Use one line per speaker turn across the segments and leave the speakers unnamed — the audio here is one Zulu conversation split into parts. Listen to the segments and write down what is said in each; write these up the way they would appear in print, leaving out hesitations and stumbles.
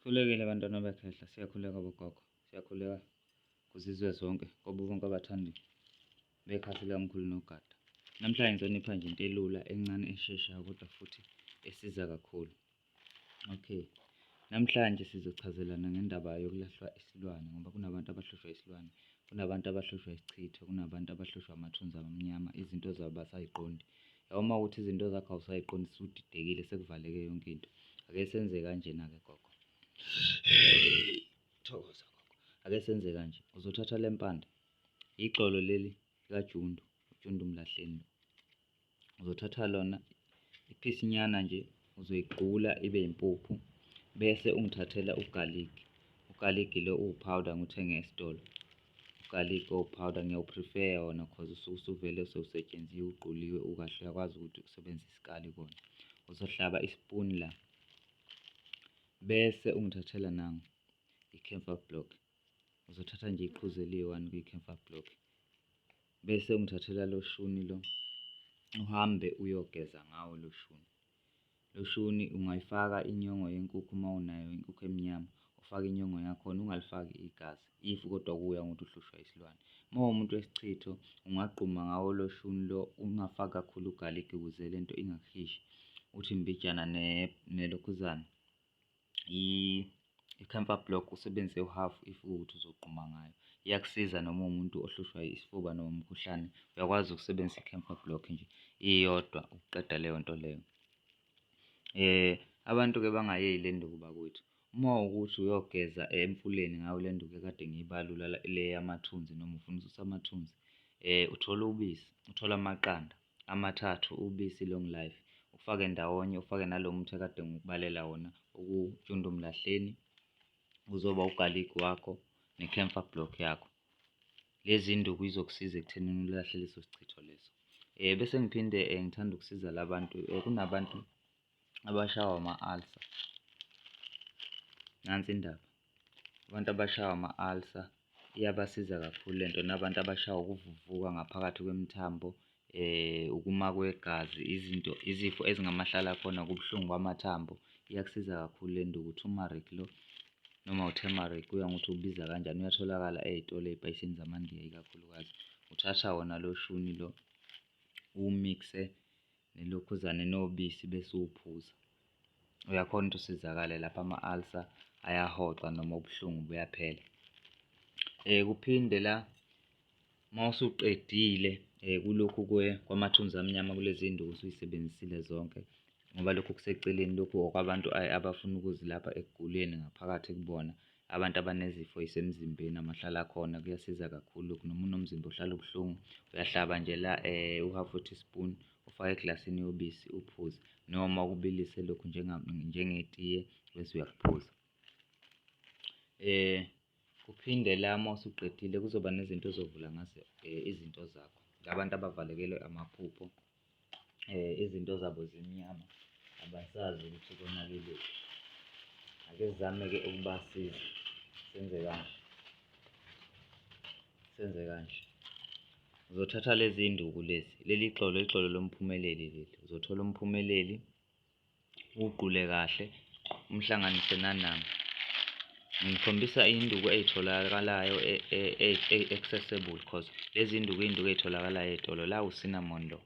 Sikhulekile bantwana bekhehla, siyakhuleka bogogo, siyakhuleka kuzizwe zonke, kobo bonke abathandi bekhasi likamkhulu nogada. Namhlanje ngizonipha nje into elula, encane, esheshayo kodwa futhi esiza kakhulu. Okay, namhlanje sizochazelana ngendaba yokulahlwa isilwane ngoba kunabantu abahlushwa isilwane, kunabantu abahlushwa isichitho, kunabantu abahlushwa amathunzi amnyama, izinto zabo abasayiqondi. Uma ukuthi izinto zakho awusayiqondi, usudidekile, sekuvaleke yonke into. Ake senze kanjena-ke gogo. Thokoza gogo. Ake senze kanje, uzothatha le mpande, ixolo leli likaJundu, uJundu Mlahleni. Uzothatha lona iphisinyana nje, uzoyigqula ibe yimpuphu, bese ungithathela ugaligi. Ugaligi lo uwuphawuda ngithenge esitolo. Ugaligi owuphawuda ngiyawuprifeya wona cause usuke usuvele sewusetshenziwe, uqguliwe ukahle, uyakwazi ukuthi usebenzise isikali kona. Uzohlaba isipuni la, bese ungithathela nangu i-camphor block. Uzothatha nje iqhuzu eliyi-1 kwi-camphor block, bese ungithathela lo shuni lo, uhambe uyogeza ngawo lo shuni. Lo shuni ungayifaka inyongo yenkukhu uma unayo inkukhu emnyama, ufake inyongo yakhona, ungalifaki igazi if kodwa kuya ngokuthi uhlushwa isilwane. Uma uwumuntu wesichitho, ungagquma ngawo lo shuni lo, ungafaki kakhulu ugaligi ukuze le nto ingakuhishi. Uthi mbijana nelokhuzana i-camphor block usebenzise uhafu if ukuthi uzogquma ngayo. Iyakusiza noma uwumuntu ohlushwa isifuba noma umkhuhlane, uyakwazi ukusebenzisa i-camphor block nje iyodwa ukuqeda leyo nto leyo. Abantu-ke bangayeli le nduku bakwethu. Uma wukuthi uyogeza emfuleni ngayo le nduku ekade ngiyibalula le yamathunzi noma ufuna ukususa amathunzi, uthola ubisi, uthola amaqanda amathathu ubisi long life, ufake ndawonye, ufake nalo muthi ekade ngikubalela wona okuJundu Mlahleni, kuzoba ugaligi wakho ne-camphor block yakho. Lezi nduku izokusiza ekuthenini ulahle leso sichitho leso. Bese ngiphinde ngithanda ukusiza labantu, kunabantu abashawa ama-ulcer. Nansi indaba, abantu abashawa ama-ulcer iyabasiza kakhulu le nto, nabantu abashawa ukuvuvuka ngaphakathi kwemithambo, ukuma kwegazi, izifo ezingamahlala khona, kubuhlungu kwamathambo, iyakusiza kakhulu le nduku. Turmeric lo noma u-turmeric, kuya ngokuthi ubiza kanjani, uyatholakala ey'tolo ey'payisini zamaNdiya ikakhulukazi. Uthatha wona lo shuni lo, uwumikse nelokhuzane nobisi bese uwuphuza. Uyakhona ukuthi usizakale lapha, ama-ulcer ayahoxa noma ubuhlungu buyaphela. Kuphinde la uma usuqedile kulokhu kwamathunzi amnyama, kulezi nduku usuy'sebenzisile zonke ngoba lokhu kuseceleni, lokhu okwabantu abafuna ukuzilapha ekuguleni ngaphakathi kubona, abantu abanezifo ey'semzimbeni amahlala khona, kuyasiza kakhulu lokhu. Noma unomzimba ohlala ubuhlungu, uyahlaba nje la uhafu teaspoon, ufake eglasini yobisi uphuze, noma ukubilise lokhu njengetiye bese uyakuphuza. Kuphinde la uma usuqedile kuzoba nezinto ozovula ngazo izinto zakho. Labantu abavalekelwe amaphupho, izinto zabo zimnyama, abasazi ukuthi konakele. Ake sizame-ke ukubasiza, senze kanje. Uzothatha lezi nduku lezi, ixolo lomphumeleli leli, uzothola umphumeleli uwugqule kahle, umhlanganise nanama. Ngikhombisa induku ey'tholakalayo accessible cause lezi nduku iy'nduku ey'tholakalayo ey'tolo. La u-cinnamon lo,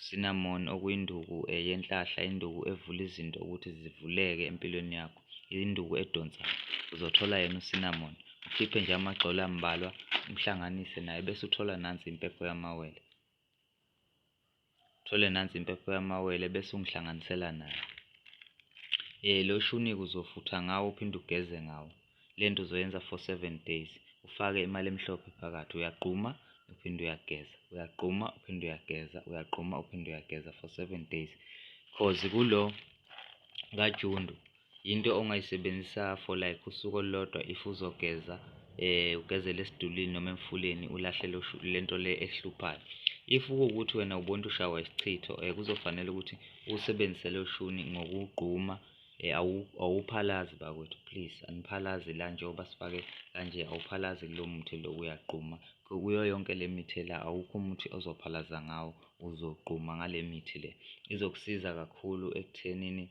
cinnamon okuyinduku yenhlahla, induku evula izinto ukuthi zivuleke empilweni yakho, induku edonsayo. Uzothola yena u-cinnamon, ukhiphe nje amagxolo ambalwa, umhlanganise naye bese uthola nansi impepho yamawele. Uthole nansi impepho yamawele bese ungihlanganisela naye. Lo shuni-ke uzofutha ngawo uphinde ugeze ngawo. Le nto uzoyenza for 7 days. Ufake imali emhlophe phakathi, uyagquma uphinde uyageza, uyagquma uphinde uyageza, uyagquma uphinde uyageza for 7 days. Cause kulo kaJundu into ongayisebenzisa for like usuku olulodwa if uzogeza, ugezele esidulini noma emfuleni, ulahle le nto le ehluphayo. If kuwukuthi wena ubona ukuthi ushawa isichitho, kuzofanele ukuthi usebenzise lo shuni ngokuwugquma. Awuphalazi bakwethu, please, aniphalazi la njengoba sifake kanje, awuphalazi kulo muthi lo, uyagquma. Kuyo yonke le mithi la, awukho umuthi ozophalaza ngawo, uzogquma ngale mithi le. Izokusiza kakhulu ekuthenini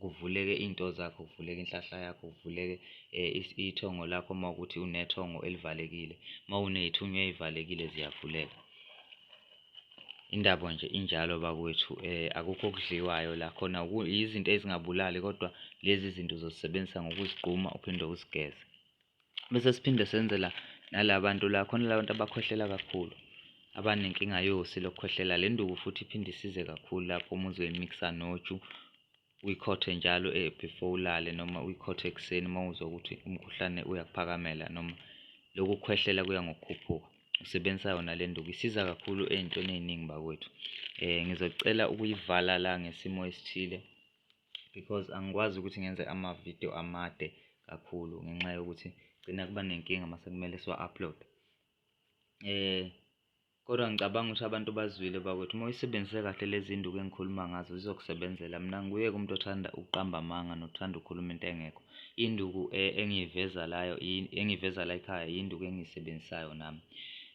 kuvuleke iy'nto zakho, kuvuleke inhlahla yakho, kuvuleke ithongo lakho uma kuwukuthi unethongo elivalekile. Uma uney'thunywa ey'valekile ziyavuleka. Indaba nje injalo bakwethu, akukho okudliwayo la, khona izinto ezingabulali kodwa lezi zinto uzozisebenzisa ngokuzigquma uphinde uzigeze. Bese siphinde senze nala bantu la, khona la bantu abakhwehlela kakhulu, abanenkinga yosi lokukhwehlela. Le nduku futhi iphinde isize kakhulu lapho uma uzoyimikisa noju, uyikhothe njalo before ulale, noma uyikhothe ekuseni uma uzwa ukuthi umkhuhlane uyakuphakamela noma lokhu kukhwehlela kuya ngokukhuphuka. Usebenzisa yona le nduku, isiza kakhulu ey'ntweni ey'ningi bakwethu. Ngizocela ukuyivala la ngesimo esithile because angikwazi ukuthi ngenze amavidiyo amade kakhulu ngenxa yokuthi gcina kuba nenkinga mase kumele siwa-upload. Kodwa ngicabanga ukuthi abantu bazwile bakwethu, uma uyisebenzise kahle lezi nduku engikhuluma ngazo zizokusebenzela. Mina ngiyeke umuntu othanda ukuqamba amanga nothanda ukukhuluma into engekho. Induku engiyiveza la ekhaya yinduku engiyisebenzisayo nami.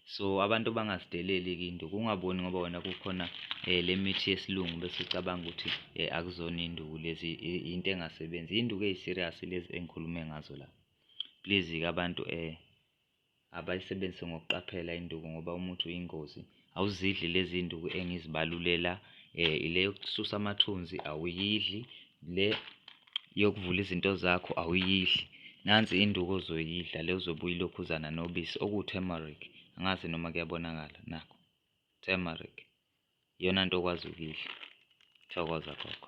So abantu bangazideleli-ke iy'nduku, ungaboni ngoba wena kukhona le mithi yesilungu bese ucabanga ukuthi akuzona iy'nduku lezi, into engasebenzi. Iy'nduku eyi-serious lezi engikhulume ngazo la. Please-ke abantu abayisebenzise ngokuqaphela induku ngoba umuthi uyingozi. Awuzidli lezi nduku engizibalulela, ile yokususa amathunzi awuyidli, le yokuvula izinto zakho awuyidli. Nansi induku ozoyidla le ozobe uyilokhuzana nobisi okuwu-turmeric. Angazi noma kuyabonakala nakho, turmeric iyona nto okwazi ukuyidla. Thokoza gogo.